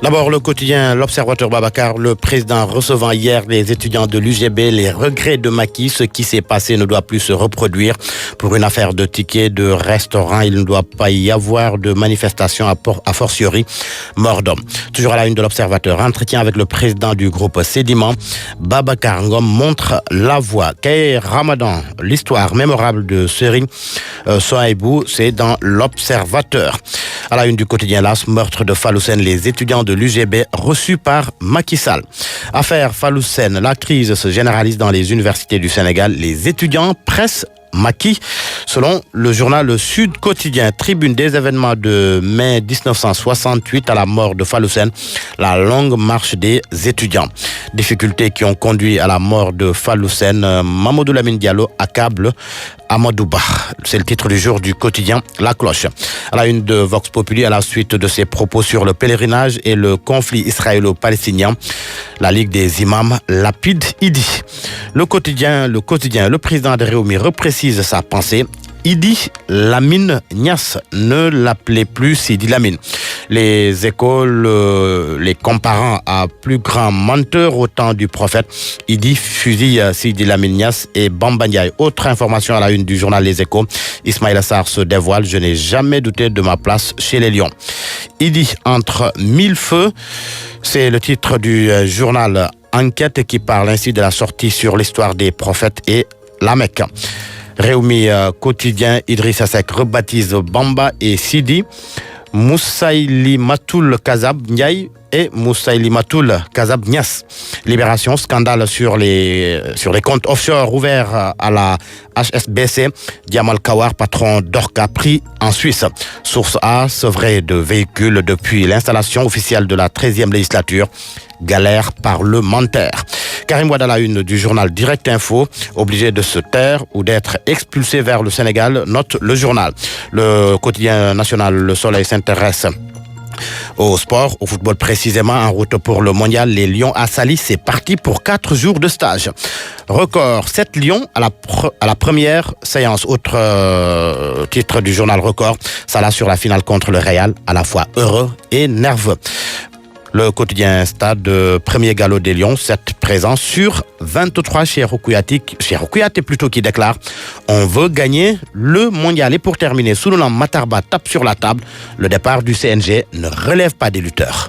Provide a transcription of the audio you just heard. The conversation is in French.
D'abord, le quotidien L'Observateur Babacar, le président recevant hier les étudiants de l'UGB, les regrets de Macky, ce qui s'est passé ne doit plus se reproduire. Pour une affaire de tickets de restaurant, il ne doit pas y avoir de manifestation a fortiori mort d'homme. Toujours à la une de l'Observateur, entretien avec le président du groupe Sédiment, Babacar Ngom montre la voie. Kay Ramadan, l'histoire mémorable de Serigne Souhaïbou, c'est dans l'Observateur. À la une du quotidien LAS, meurtre de Fallou-Sen, les étudiants de l'UGB reçus par Macky Sall. Affaire Fallou-Sen, la crise se généralise dans les universités du Sénégal. Les étudiants pressent Macky. Selon le journal Le Sud Quotidien, tribune des événements de mai 1968 à la mort de Fallou-Sen, la longue marche des étudiants. Difficultés qui ont conduit à la mort de Fallou-Sen, Mamadou Lamine Diallo accable Amadou Ba. C'est le titre du jour du quotidien La Cloche. À la une de Vox Populi, à la suite de ses propos sur le pèlerinage et le conflit israélo-palestinien, la Ligue des imams lapide Idi. Le président de Réumi reprécise sa pensée. Idi Lamine Niass, ne l'appelait plus Sidi Lamine. Les écoles, les comparant à plus grand menteur au temps du prophète. Idi fusille Sidi Lamine Niass et Bamba Ndiaye. Autre information à la une du journal Les Échos. Ismaïla Sarr se dévoile. Je n'ai jamais douté de ma place chez les Lions. Idi entre mille feux. C'est le titre du journal Enquête qui parle ainsi de la sortie sur l'histoire des prophètes et la Mecque. Réumi quotidien, Idrissa Seck rebaptise Bamba et Sidi. Moussaïlimatoul Kazab Ndiaye et Moussaïlimatoul Kazab Niass. Libération, scandale sur les comptes offshore ouverts à la HSBC. Diamal Kawar, patron d'Orca, pris en Suisse. Source A, sevré de véhicules depuis l'installation officielle de la 13e législature. Galère parlementaire. Karim Wade à la une du journal Direct Info, obligé de se taire ou d'être expulsé vers le Sénégal, note le journal. Le quotidien national Le Soleil s'intéresse au sport, au football précisément, en route pour le mondial. Les Lions à Sali, c'est parti pour 4 jours de stage. Record, 7 Lions à la première séance. Autre titre du journal Record, Salah sur la finale contre le Real, à la fois heureux et nerveux. Le quotidien Stade, premier galop des Lions, 7 présents sur 23 chez Kouyaté plutôt qui déclare « On veut gagner le mondial ». Et pour terminer, Souloulam Matarba tape sur la table. Le départ du CNG ne relève pas des lutteurs.